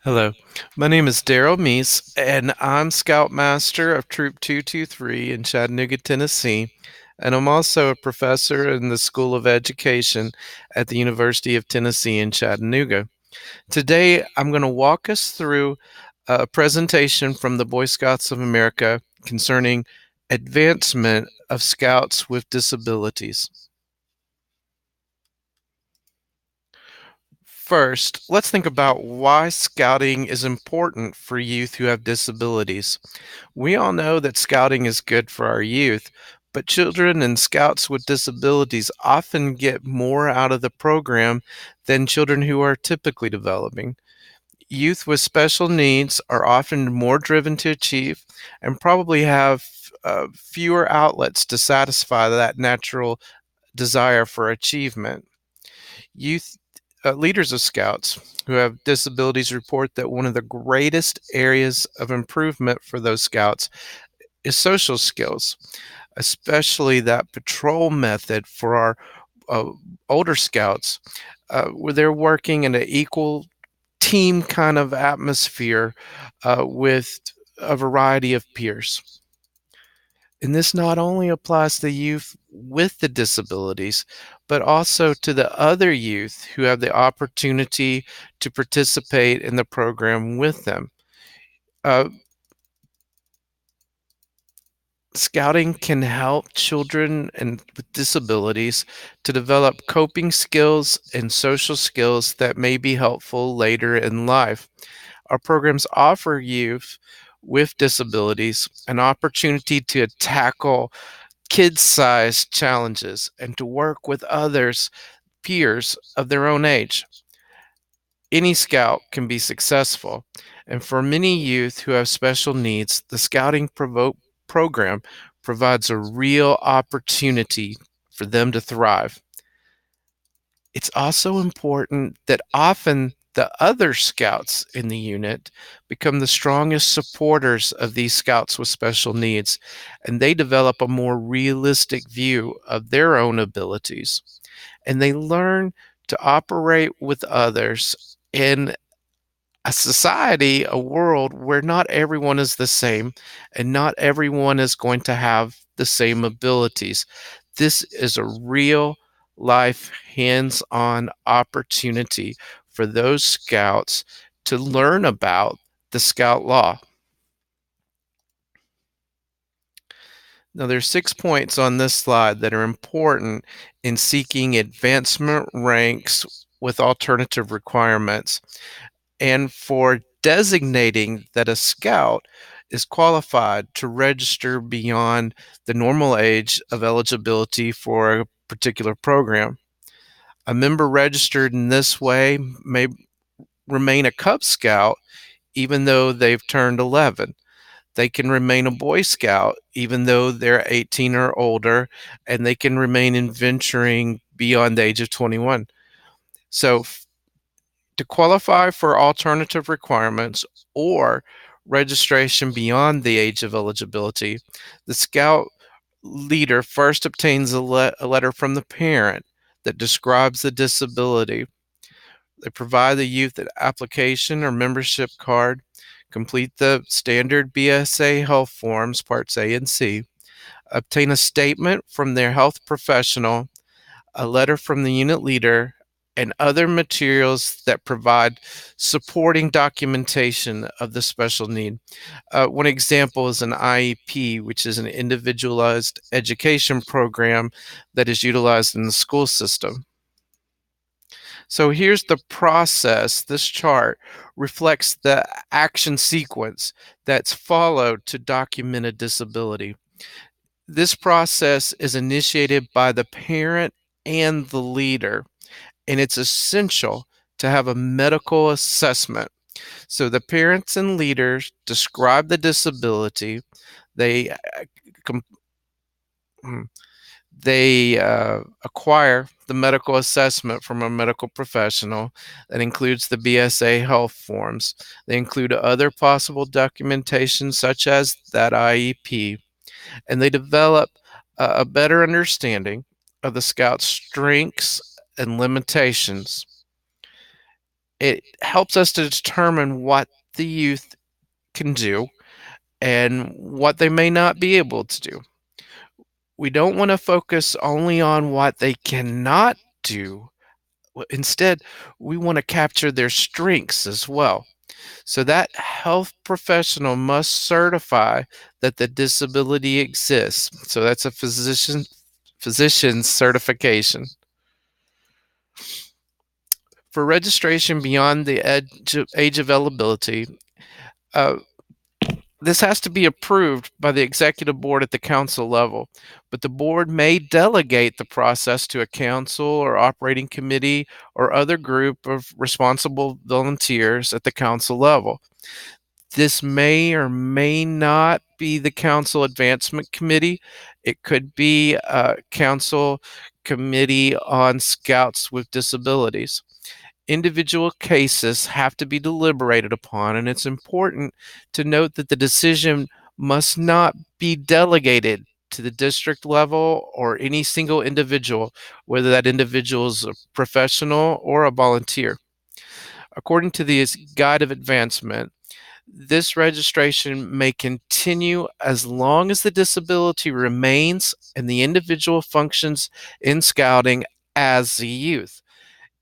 Hello, my name is Daryl Meese, and I'm Scoutmaster of Troop 223 in Chattanooga, Tennessee, and I'm also a professor in the School of Education at the University of Tennessee in Chattanooga. Today, I'm going to walk us through a presentation from the Boy Scouts of America concerning advancement of Scouts with disabilities. First, let's think about why scouting is important for youth who have disabilities. We all know that scouting is good for our youth, but children and scouts with disabilities often get more out of the program than children who are typically developing. Youth with special needs are often more driven to achieve and probably have fewer outlets to satisfy that natural desire for achievement. Youth leaders of scouts who have disabilities report that one of the greatest areas of improvement for those scouts is social skills, especially that patrol method for our uh, older scouts, where they're working in an equal team kind of atmosphere with a variety of peers. And this not only applies to youth with the disabilities, but also to the other youth who have the opportunity to participate in the program with them. Uh, Scouting can help children and with disabilities to develop coping skills and social skills that may be helpful later in life. Our programs offer youth with disabilities an opportunity to tackle kid-sized challenges and to work with others, peers of their own age. Any scout can be successful, and for many youth who have special needs, the Scouting program provides a real opportunity for them to thrive. It's also important that often the other scouts in the unit become the strongest supporters of these scouts with special needs, and they develop a more realistic view of their own abilities. And they learn to operate with others in a society, a world where not everyone is the same and not everyone is going to have the same abilities. This is a real life, hands on opportunity for those scouts to learn about the scout law. Now, there's 6 points on this slide that are important in seeking advancement ranks with alternative requirements, and for designating that a scout is qualified to register beyond the normal age of eligibility for a particular program. A member registered in this way may remain a Cub Scout even though they've turned 11. They can remain a Boy Scout even though they're 18 or older, and they can remain in venturing beyond the age of 21. So, to qualify for alternative requirements or registration beyond the age of eligibility, the Scout leader first obtains a letter from the parent that describes the disability. They provide the youth an application or membership card, complete the standard BSA health forms, parts A and C, obtain a statement from their health professional, a letter from the unit leader, and other materials that provide supporting documentation of the special need. One example is an IEP, which is an individualized education program that is utilized in the school system. So here's the process. This chart reflects the action sequence that's followed to document a disability. This process is initiated by the parent and the leader, and it's essential to have a medical assessment. So the parents and leaders describe the disability. They com- hmm, they acquire the medical assessment from a medical professional that includes the BSA health forms. They include other possible documentation such as that IEP, and they develop a better understanding of the scout's strengths and limitations. It helps us to determine what the youth can do and what they may not be able to do. We don't want to focus only on what they cannot do. Instead, we want to capture their strengths as well. So that health professional must certify that the disability exists. So that's a physician's certification. For registration beyond the age of eligibility, uh, this has to be approved by the executive board at the council level, but the board may delegate the process to a council or operating committee or other group of responsible volunteers at the council level. This may or may not be the council advancement committee. It could be a council committee on scouts with disabilities. Individual cases have to be deliberated upon, and it's important to note that the decision must not be delegated to the district level or any single individual, whether that individual is a professional or a volunteer. According to the Guide of Advancement, this registration may continue as long as the disability remains and the individual functions in scouting as a youth.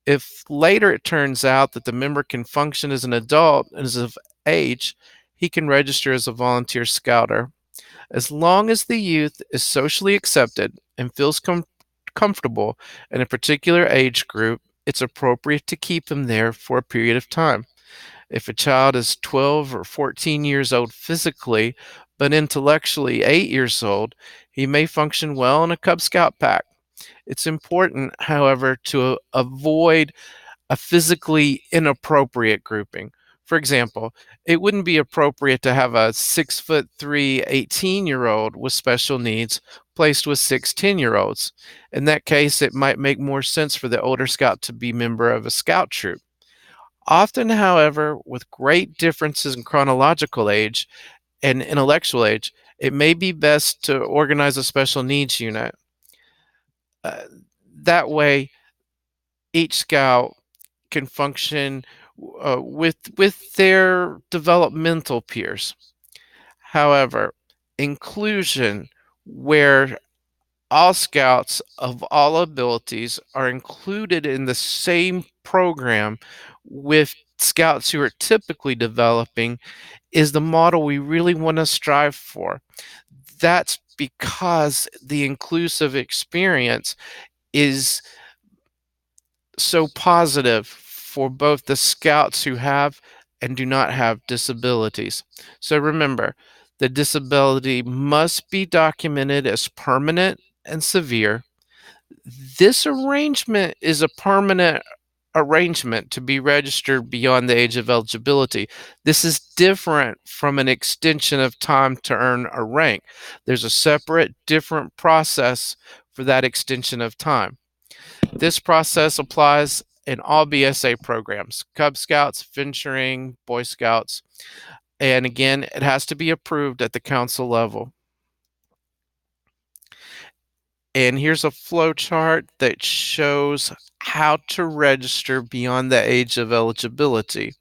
If later it turns out that the member can function as an adult and is of age, he can register as a volunteer scouter. As long as the youth is socially accepted and feels comfortable in a particular age group, it's appropriate to keep him there for a period of time. If a child is 12 or 14 years old physically, but intellectually 8 years old, he may function well in a Cub Scout pack. It's important, however, to avoid a physically inappropriate grouping. For example, it wouldn't be appropriate to have a 6'3" 18-year-old with special needs placed with 6 10-year-olds. In that case, it might make more sense for the older scout to be a member of a scout troop. Often, however, with great differences in chronological age and intellectual age, it may be best to organize a special needs unit. Uh, that way, each scout can function with their developmental peers. However, inclusion, where all scouts of all abilities are included in the same program with scouts who are typically developing, is the model we really want to strive for. That's because the inclusive experience is so positive for both the scouts who have and do not have disabilities. So remember, the disability must be documented as permanent and severe. This arrangement is a permanent arrangement to be registered beyond the age of eligibility. This is different from an extension of time to earn a rank. There's a separate, different process for that extension of time. This process applies in all BSA programs, Cub Scouts, Venturing, Boy Scouts, and again, it has to be approved at the council level. And here's a flow chart that shows how to register beyond the age of eligibility.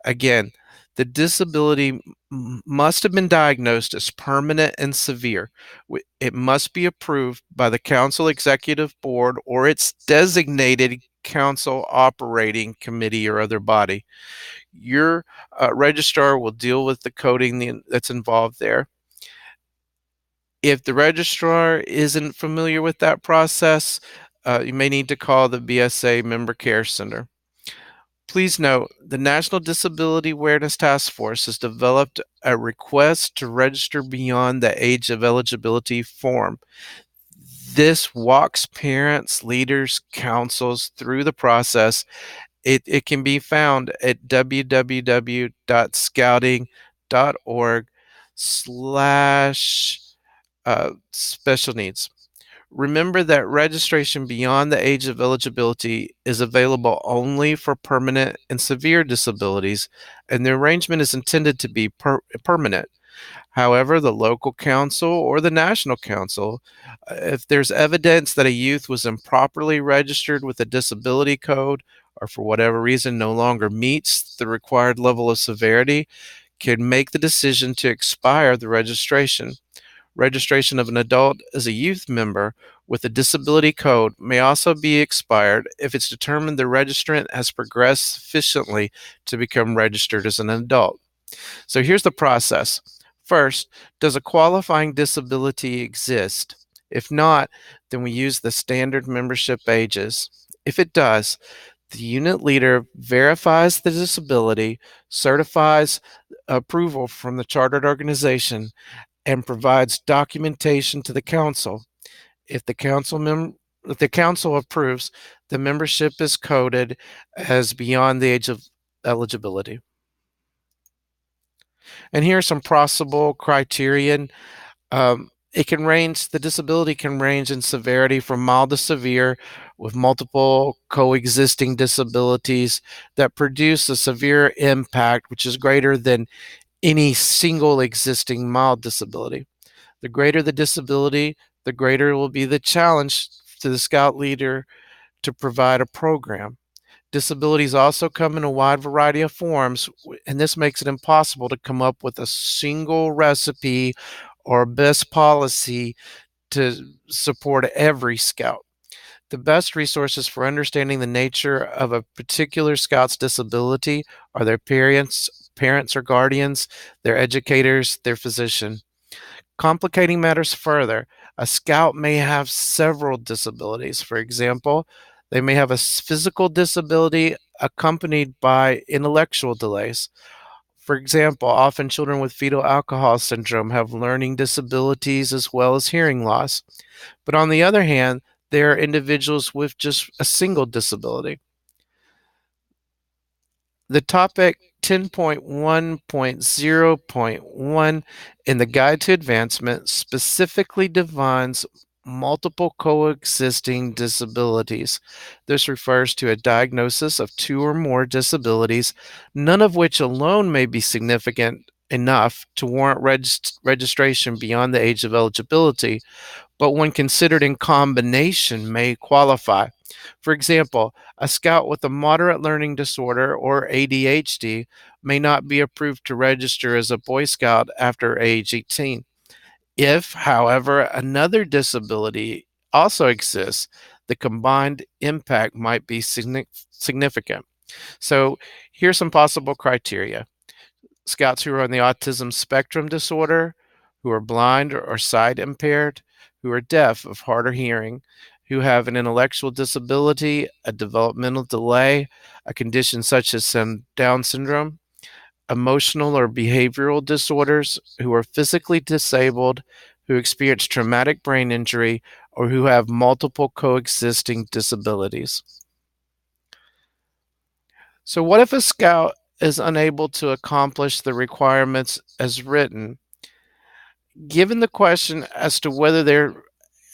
Again, the disability must have been diagnosed as permanent and severe. It must be approved by the council executive board or its designated council operating committee or other body. Your registrar will deal with the coding that's involved there. If the registrar isn't familiar with that process, you may need to call the BSA Member Care Center. Please note, the National Disability Awareness Task Force has developed a request to register beyond the age of eligibility form. This walks parents, leaders, councils through the process. It can be found at www.scouting.org/special needs. Remember that registration beyond the age of eligibility is available only for permanent and severe disabilities, and the arrangement is intended to be permanent. However, the local council or the national council, if there's evidence that a youth was improperly registered with a disability code or for whatever reason no longer meets the required level of severity, can make the decision to expire the registration. Registration of an adult as a youth member with a disability code may also be expired if it's determined the registrant has progressed sufficiently to become registered as an adult. So here's the process. First, does a qualifying disability exist? If not, then we use the standard membership ages. If it does, the unit leader verifies the disability, certifies approval from the chartered organization, and provides documentation to the council. If the if the council approves, the membership is coded as beyond the age of eligibility. And here are some possible criterion. The disability can range in severity from mild to severe with multiple coexisting disabilities that produce a severe impact, which is greater than any single existing mild disability. The greater the disability, the greater will be the challenge to the scout leader to provide a program. Disabilities also come in a wide variety of forms, and this makes it impossible to come up with a single recipe or best policy to support every scout. The best resources for understanding the nature of a particular scout's disability are their parents or guardians, their educators, their physician. Complicating matters further, a scout may have several disabilities. For example, they may have a physical disability accompanied by intellectual delays. For example, often children with fetal alcohol syndrome have learning disabilities as well as hearing loss. But on the other hand, there are individuals with just a single disability. The topic 10.1.0.1 in the Guide to Advancement specifically defines multiple coexisting disabilities. This refers to a diagnosis of two or more disabilities, none of which alone may be significant enough to warrant registration beyond the age of eligibility, but when considered in combination may qualify. For example, a scout with a moderate learning disorder or ADHD may not be approved to register as a Boy Scout after age 18. If, however, another disability also exists, the combined impact might be significant. So, here's some possible criteria. Scouts who are on the autism spectrum disorder, who are blind or sight impaired, who are deaf of hard of hearing, who have an intellectual disability, a developmental delay, a condition such as some Down syndrome, emotional or behavioral disorders, who are physically disabled, who experience traumatic brain injury, or who have multiple coexisting disabilities. So, what if a scout is unable to accomplish the requirements as written? Given the question as to whether they're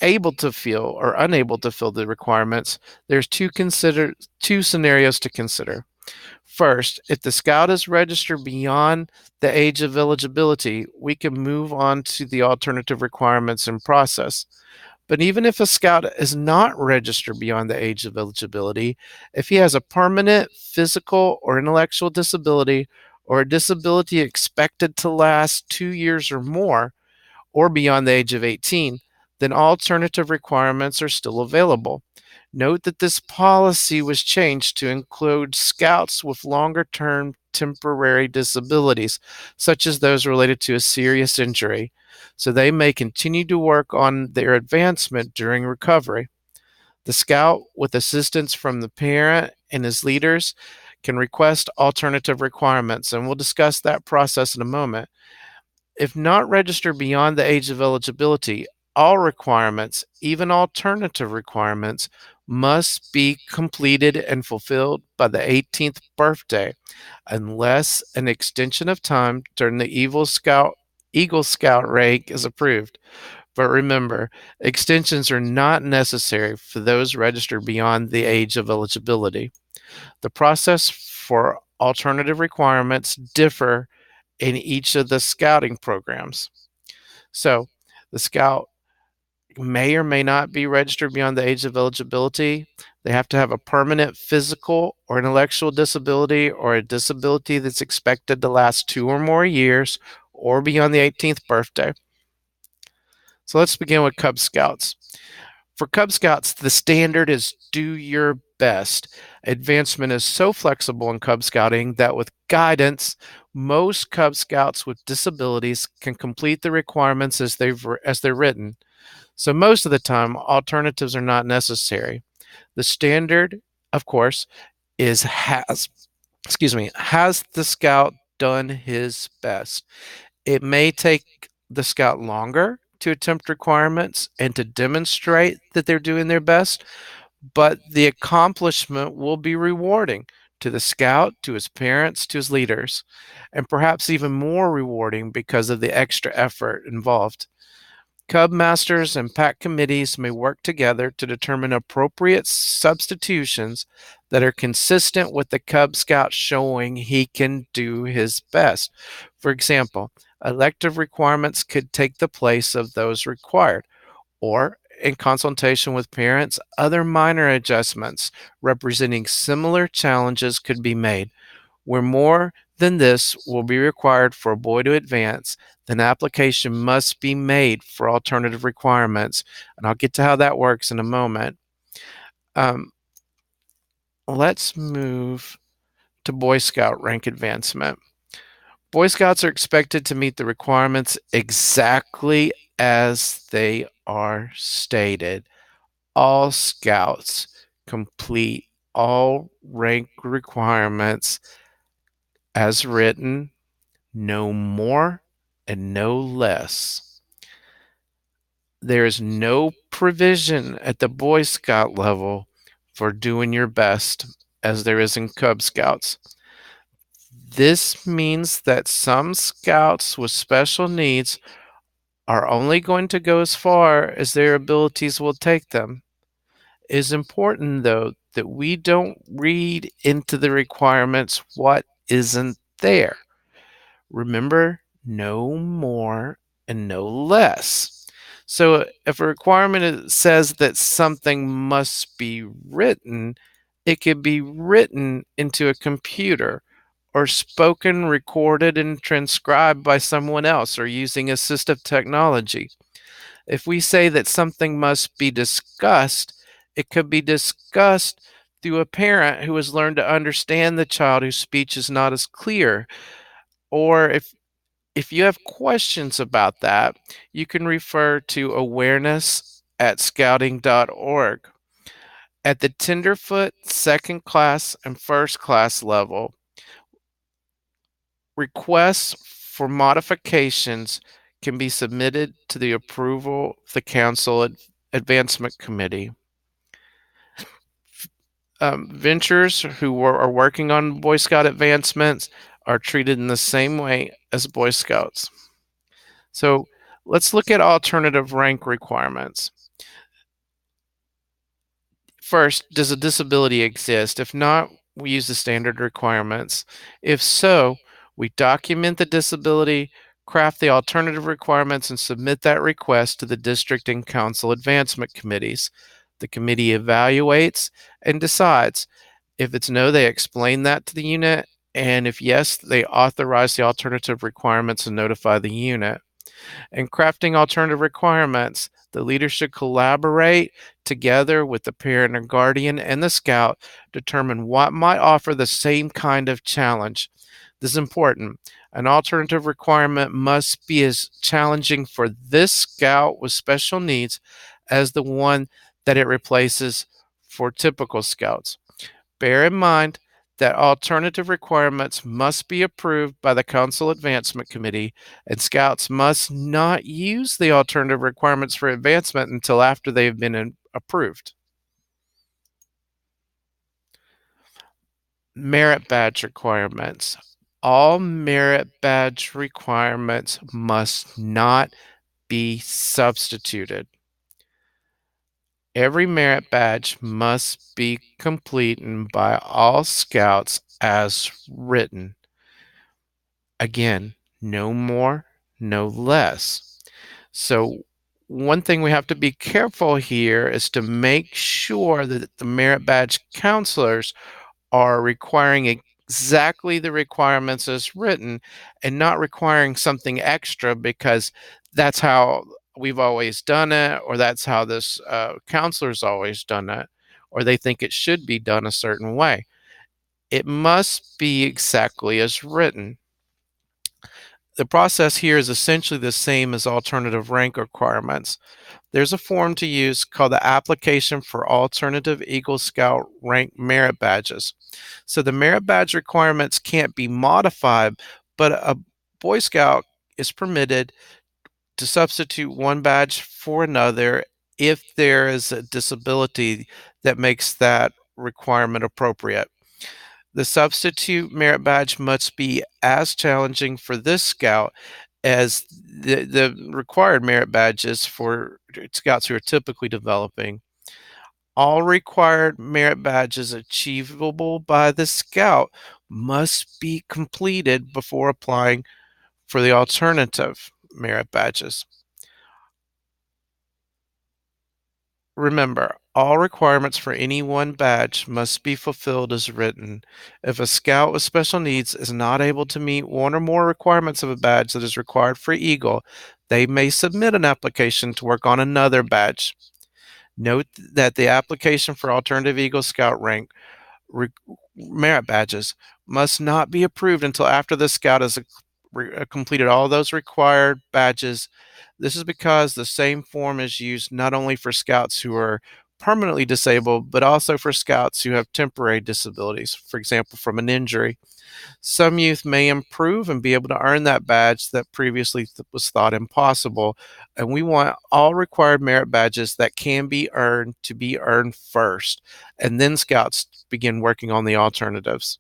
able to fill or unable to fill the requirements, there's two scenarios to consider. First, if the scout is registered beyond the age of eligibility, we can move on to the alternative requirements and process. But even if a scout is not registered beyond the age of eligibility, if he has a permanent physical or intellectual disability or a disability expected to last 2 years or more, or beyond the age of 18, then alternative requirements are still available. Note that this policy was changed to include scouts with longer term temporary disabilities, such as those related to a serious injury, so they may continue to work on their advancement during recovery. The scout, with assistance from the parent and his leaders, can request alternative requirements, and we'll discuss that process in a moment. If not registered beyond the age of eligibility, all requirements, even alternative requirements, must be completed and fulfilled by the 18th birthday, unless an extension of time during the Eagle Scout rank is approved. But remember, extensions are not necessary for those registered beyond the age of eligibility. The process for alternative requirements differ in each of the scouting programs. So, the scout may or may not be registered beyond the age of eligibility. They have to have a permanent physical or intellectual disability or a disability that's expected to last 2 or more years or beyond the 18th birthday. So let's begin with Cub Scouts. For Cub Scouts, the standard is do your best. Advancement is so flexible in Cub Scouting that with guidance, most Cub Scouts with disabilities can complete the requirements as they're written. So most of the time, alternatives are not necessary. The standard, of course, is has the scout done his best? It may take the scout longer to attempt requirements and to demonstrate that they're doing their best, but the accomplishment will be rewarding to the scout, to his parents, to his leaders, and perhaps even more rewarding because of the extra effort involved. Cub masters and pack committees may work together to determine appropriate substitutions that are consistent with the Cub Scout showing he can do his best. For example, elective requirements could take the place of those required, or in consultation with parents, other minor adjustments representing similar challenges could be made. Where more than this will be required for a boy to advance, then application must be made for alternative requirements. And I'll get to how that works in a moment. Um, let's move to Boy Scout rank advancement. Boy Scouts are expected to meet the requirements exactly as they are stated. All Scouts complete all rank requirements as written, no more and no less. There is no provision at the Boy Scout level for doing your best as there is in Cub Scouts. This means that some scouts with special needs are only going to go as far as their abilities will take them. It is important, though, that we don't read into the requirements what isn't there. Remember, no more and no less. So if a requirement says that something must be written, it could be written into a computer or spoken, recorded, and transcribed by someone else or using assistive technology. If we say that something must be discussed, it could be discussed through a parent who has learned to understand the child whose speech is not as clear. Or if you have questions about that, you can refer to awareness at scouting.org. At the Tenderfoot second class and first class level, requests for modifications can be submitted to the approval of the Council Advancement Committee. Ventures who are working on Boy Scout advancements are treated in the same way as Boy Scouts. So let's look at alternative rank requirements. First, does a disability exist? If not, we use the standard requirements. If so, we document the disability, craft the alternative requirements, and submit that request to the district and council advancement committees. The committee evaluates and decides. If it's no, they explain that to the unit, and if yes, they authorize the alternative requirements and notify the unit. In crafting alternative requirements, the leader should collaborate together with the parent or guardian and the scout, determine what might offer the same kind of challenge. This is important. An alternative requirement must be as challenging for this scout with special needs as the one that it replaces for typical scouts. Bear in mind that alternative requirements must be approved by the Council Advancement Committee, and Scouts must not use the alternative requirements for advancement until after they have been approved. Merit badge requirements. All merit badge requirements must not be substituted. Every merit badge must be completed by all Scouts as written. Again, no more, no less. So One thing we have to be careful here is to make sure that the merit badge counselors are requiring exactly the requirements as written and not requiring something extra because that's how we've always done it, or that's how this counselor's always done it, or they think it should be done a certain way. It must be exactly as written. The process here is essentially the same as alternative rank requirements. There's a form to use called the Application for Alternative Eagle Scout Rank Merit Badges. So the merit badge requirements can't be modified, but a Boy Scout is permitted to substitute one badge for another if there is a disability that makes that requirement appropriate. The substitute merit badge must be as challenging for this scout as the required merit badges for scouts who are typically developing. All required merit badges achievable by the scout must be completed before applying for the alternative merit badges. Remember, all requirements for any one badge must be fulfilled as written. If a scout with special needs is not able to meet one or more requirements of a badge that is required for Eagle, they may submit an application to work on another badge. Note that the application for alternative Eagle Scout rank re- merit badges must not be approved until after the scout has completed all those required badges. This is because the same form is used not only for scouts who are permanently disabled, but also for scouts who have temporary disabilities, for example, from an injury. Some youth may improve and be able to earn that badge that previously was thought impossible. And we want all required merit badges that can be earned first. And then scouts begin working on the alternatives.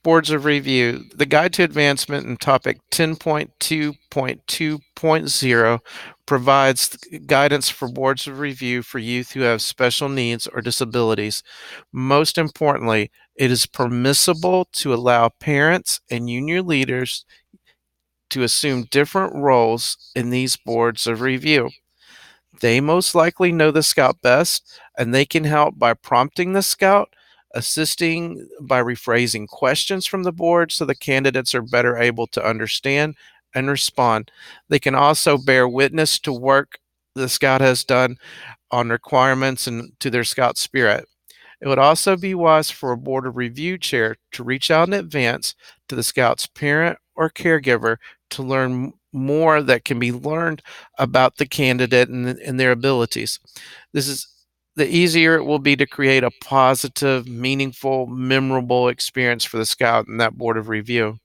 Boards of review. The Guide to Advancement in topic 10.2.2.0 provides guidance for boards of review for youth who have special needs or disabilities. Most importantly, it is permissible to allow parents and union leaders to assume different roles in these boards of review. They most likely know the scout best, and they can help by prompting the scout, assisting by rephrasing questions from the board so the candidates are better able to understand and respond. They can also bear witness to work the scout has done on requirements and to their scout spirit. It would also be wise for a board of review chair to reach out in advance to the scout's parent or caregiver to learn more that can be learned about the candidate and their abilities. This is the easier it will be to create a positive, meaningful, memorable experience for the scout and that board of review.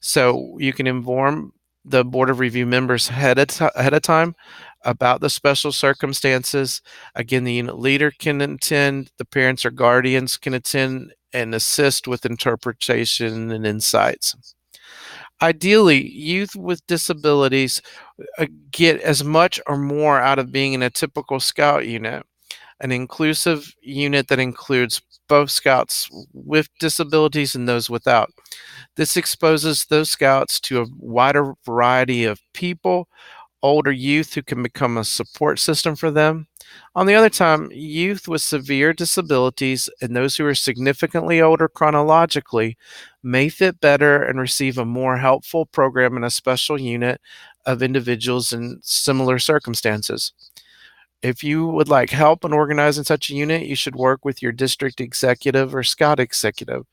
So you can inform the board of review members ahead of time about the special circumstances. Again, the unit leader can attend, the parents or guardians can attend and assist with interpretation and insights. Ideally, youth with disabilities get as much or more out of being in a typical scout unit, an inclusive unit that includes both scouts with disabilities and those without. This exposes those scouts to a wider variety of people, older youth who can become a support system for them. On the other time, youth with severe disabilities and those who are significantly older chronologically may fit better and receive a more helpful program in a special unit of individuals in similar circumstances. If you would like help in organizing such a unit, you should work with your district executive or scout executive.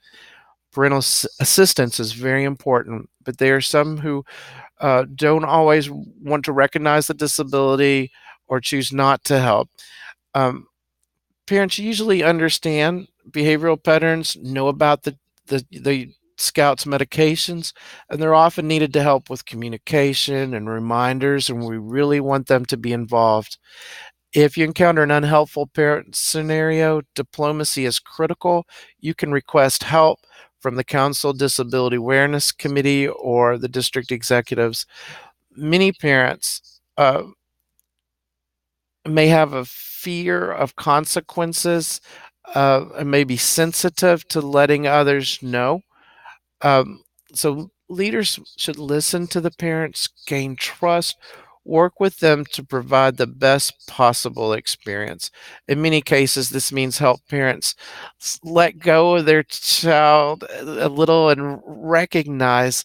Parental assistance is very important, but there are some who don't always want to recognize the disability or choose not to help. Um, Parents usually understand behavioral patterns, know about the scouts' medications, and they're often needed to help with communication and reminders, and we really want them to be involved. If you encounter an unhelpful parent scenario, diplomacy is critical. You can request help from the Council Disability Awareness Committee or the district executives. Many parents may have a fear of consequences and may be sensitive to letting others know. Um, so Leaders should listen to the parents, gain trust, work with them to provide the best possible experience. In many cases, this means help parents let go of their child a little and recognize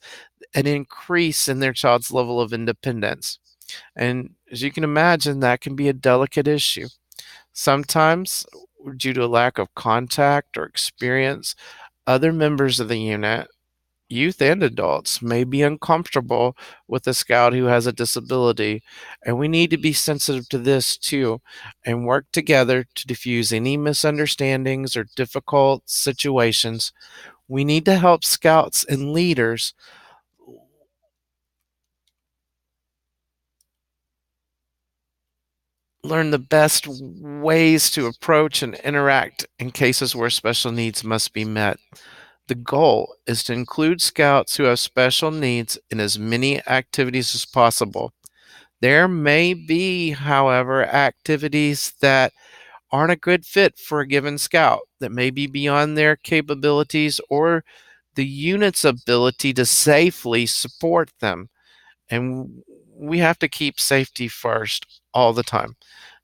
an increase in their child's level of independence. And as you can imagine, that can be a delicate issue. Sometimes, due to a lack of contact or experience, other members of the unit, youth and adults, may be uncomfortable with a scout who has a disability, and we need to be sensitive to this too and work together to diffuse any misunderstandings or difficult situations. We need to help scouts and leaders learn the best ways to approach and interact in cases where special needs must be met. The goal is to include scouts who have special needs in as many activities as possible. There may be, however, activities that aren't a good fit for a given scout, that may be beyond their capabilities or the unit's ability to safely support them. And we have to keep safety first all the time.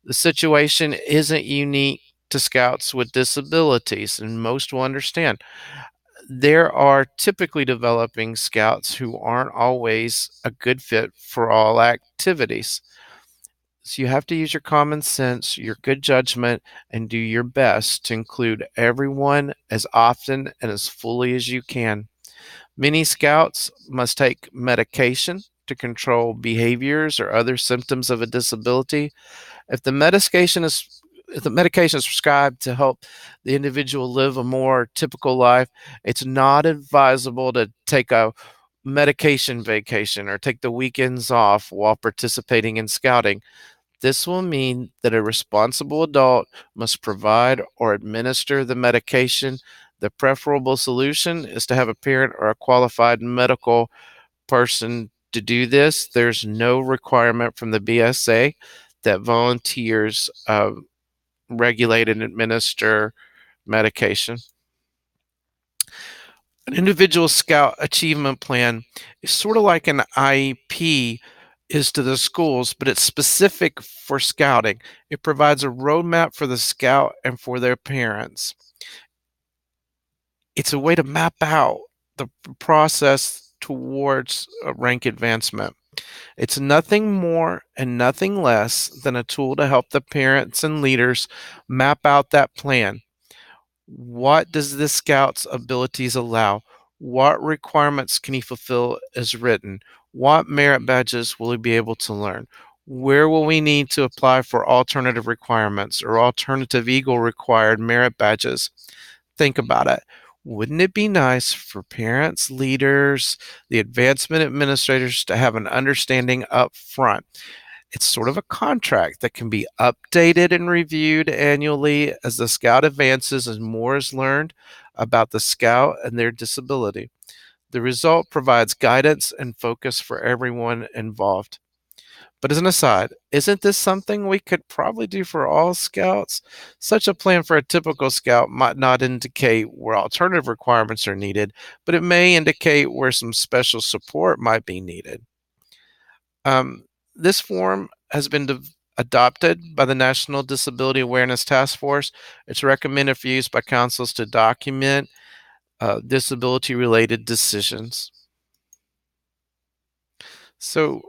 The situation isn't unique to scouts with disabilities, and most will understand. There are typically developing scouts who aren't always a good fit for all activities. So you have to use your common sense, your good judgment, and do your best to include everyone as often and as fully as you can. Many scouts must take medication to control behaviors or other symptoms of a disability. If the medication is if the medication is prescribed to help the individual live a more typical life, it's not advisable to take a medication vacation or take the weekends off while participating in scouting. This will mean that a responsible adult must provide or administer the medication. The preferable solution is to have a parent or a qualified medical person to do this. There's no requirement from the BSA that volunteers regulate and administer medication. An individual scout achievement plan is sort of like an IEP is to the schools, but it's specific for scouting. It provides a roadmap for the scout and for their parents. It's a way to map out the process towards rank advancement. It's nothing more and nothing less than a tool to help the parents and leaders map out that plan. What does this scout's abilities allow? What requirements can he fulfill as written? What merit badges will he be able to learn? Where will we need to apply for alternative requirements or alternative Eagle required merit badges? Think about it. Wouldn't it be nice for parents, leaders, the advancement administrators to have an understanding up front? It's sort of a contract that can be updated and reviewed annually as the scout advances and more is learned about the scout and their disability. The result provides guidance and focus for everyone involved. But as an aside, isn't this something we could probably do for all scouts? Such a plan for a typical scout might not indicate where alternative requirements are needed, but it may indicate where some special support might be needed. Um, this form has been adopted by the National Disability Awareness Task Force. It's recommended for use by councils to document disability related decisions. So,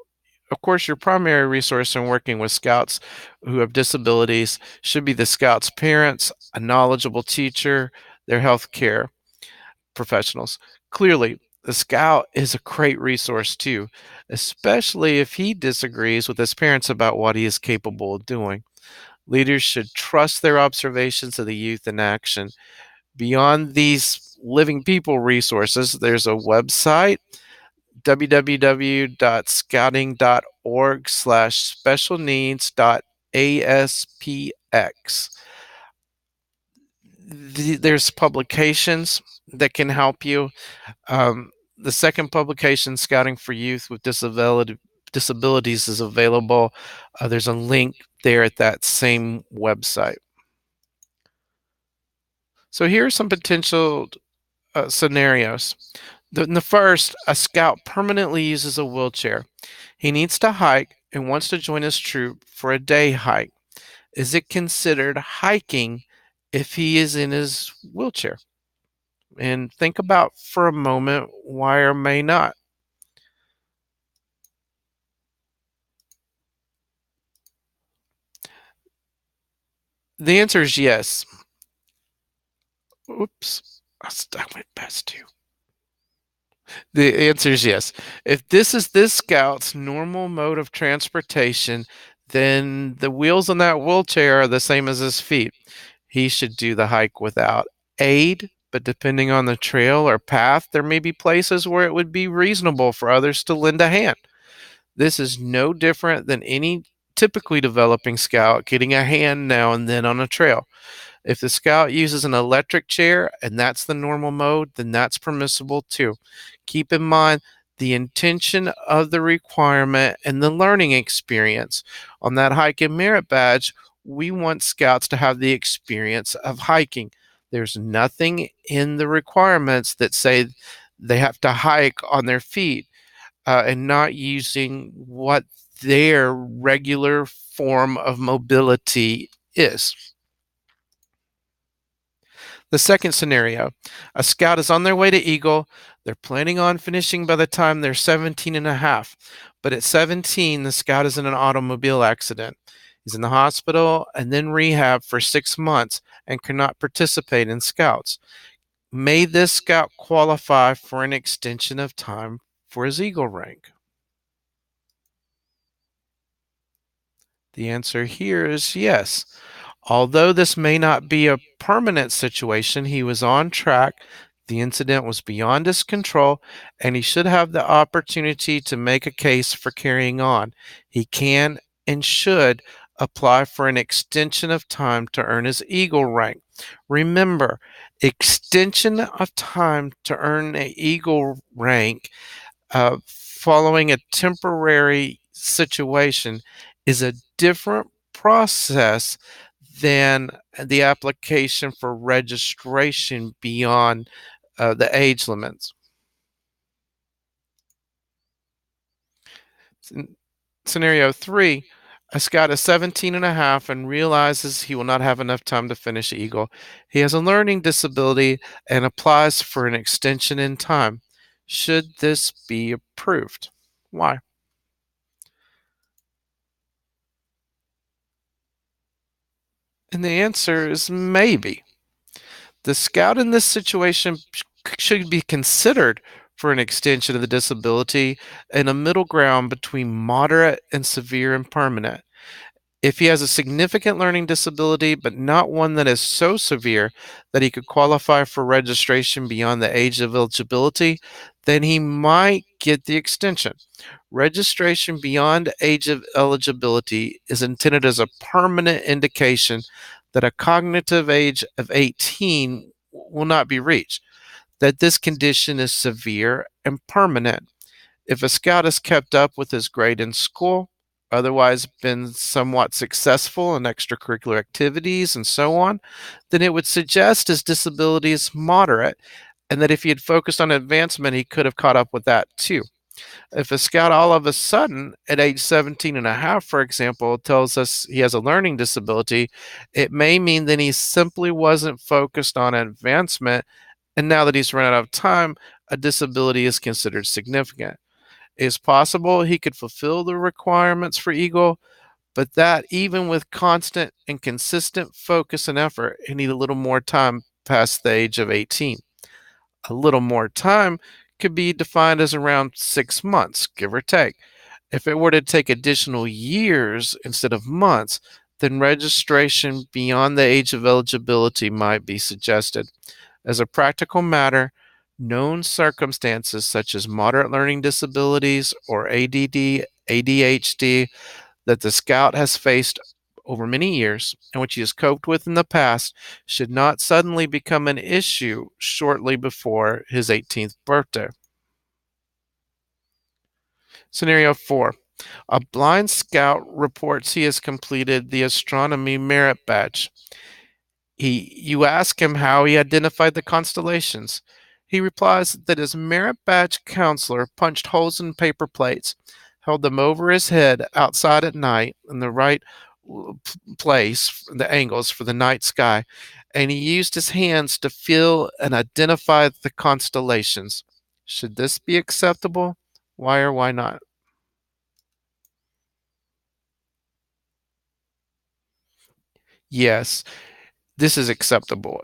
of course, your primary resource in working with scouts who have disabilities should be the scout's parents, a knowledgeable teacher, their health care professionals. Clearly, the scout is a great resource too, especially if he disagrees with his parents about what he is capable of doing. Leaders should trust their observations of the youth in action. Beyond these living people resources, there's a website, www.scouting.org/specialneeds.aspx. There's publications that can help you. The second publication, Scouting for Youth with Disabilities, is available. There's a link there at that same website. So here are some potential scenarios. In the first, a scout permanently uses a wheelchair. He needs to hike and wants to join his troop for a day hike. Is it considered hiking if he is in his wheelchair? And think about for a moment why or may not. The answer is yes. Oops, I went past two. The answer is yes. If this scout's normal mode of transportation, then the wheels on that wheelchair are the same as his feet. He should do the hike without aid, but depending on the trail or path, there may be places where it would be reasonable for others to lend a hand. This is no different than any typically developing scout getting a hand now and then on a trail. If the scout uses an electric chair and that's the normal mode, then that's permissible too. Keep in mind the intention of the requirement and the learning experience. On that hike and merit badge, we want scouts to have the experience of hiking. There's nothing in the requirements that say they have to hike on their feet and not using what their regular form of mobility is. The second scenario, a scout is on their way to Eagle. They're planning on finishing by the time they're 17 and a half. But at 17, the scout is in an automobile accident. He's in the hospital and then rehab for 6 months and cannot participate in scouts. May this scout qualify for an extension of time for his Eagle rank? The answer here is yes. Although this may not be a permanent situation, he was on track. The incident was beyond his control, and he should have the opportunity to make a case for carrying on. He can and should apply for an extension of time to earn his Eagle rank. Remember, extension of time to earn an Eagle rank following a temporary situation is a different process than the application for registration beyond the age limits. Scenario 3, a scout is 17 and a half and realizes he will not have enough time to finish Eagle. He has a learning disability and applies for an extension in time. Should this be approved? Why? And the answer is maybe. The scout in this situation should be considered for an extension of the disability in a middle ground between moderate and severe and permanent. If he has a significant learning disability, but not one that is so severe that he could qualify for registration beyond the age of eligibility, then he might get the extension. Registration beyond age of eligibility is intended as a permanent indication that a cognitive age of 18 will not be reached, that this condition is severe and permanent. If a scout has kept up with his grade in school, otherwise been somewhat successful in extracurricular activities and so on, then it would suggest his disability is moderate and that if he had focused on advancement, he could have caught up with that too. If a scout all of a sudden at age 17 and a half, for example, tells us he has a learning disability, it may mean that he simply wasn't focused on advancement. And now that he's run out of time, a disability is considered significant. It's possible he could fulfill the requirements for Eagle, but that even with constant and consistent focus and effort, he need a little more time past the age of 18. A little more time could be defined as around 6 months, give or take. If it were to take additional years instead of months, then registration beyond the age of eligibility might be suggested. As a practical matter, known circumstances such as moderate learning disabilities or ADD, ADHD that the scout has faced over many years and which he has coped with in the past should not suddenly become an issue shortly before his 18th birthday. Scenario 4. A blind scout reports he has completed the astronomy merit badge. You ask him how he identified the constellations. He replies that his merit badge counselor punched holes in paper plates, held them over his head outside at night in the right place, the angles for the night sky, and he used his hands to feel and identify the constellations. Should this be acceptable? Why or why not? Yes, this is acceptable.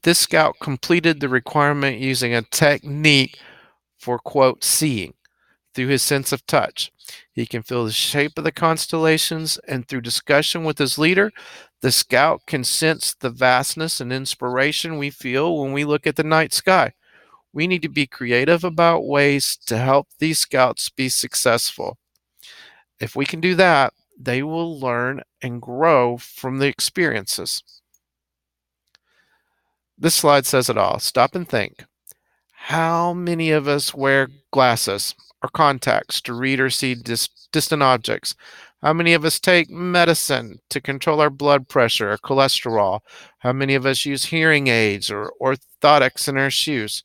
This scout completed the requirement using a technique for quote seeing through his sense of touch. He can feel the shape of the constellations, and through discussion with his leader, the scout can sense the vastness and inspiration we feel when we look at the night sky. We need to be creative about ways to help these scouts be successful. If we can do that, they will learn and grow from the experiences. This slide says it all. Stop and think. How many of us wear glasses or contacts to read or see distant objects? How many of us take medicine to control our blood pressure or cholesterol? How many of us use hearing aids or orthotics in our shoes?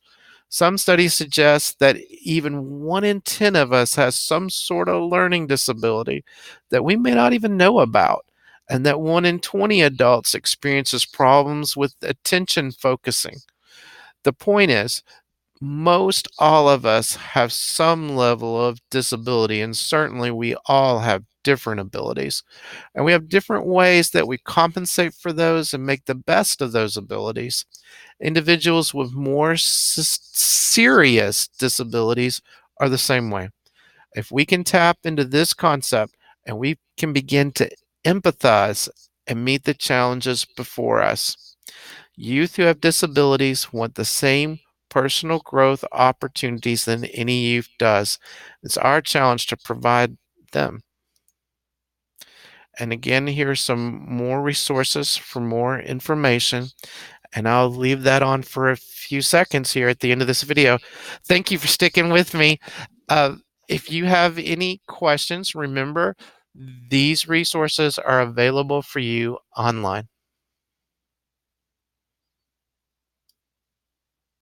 Some studies suggest that even 1 in 10 of us has some sort of learning disability that we may not even know about, and that 1 in 20 adults experiences problems with attention focusing. The point is, most all of us have some level of disability, and certainly we all have different abilities. And we have different ways that we compensate for those and make the best of those abilities. Individuals with more serious disabilities are the same way. If we can tap into this concept and we can begin to empathize and meet the challenges before us, youth who have disabilities want the same personal growth opportunities than any youth does. It's our challenge to provide them. And again, here are some more resources for more information. And I'll leave that on for a few seconds here at the end of this video. Thank you for sticking with me. Uh, if you have any questions, remember these resources are available for you online.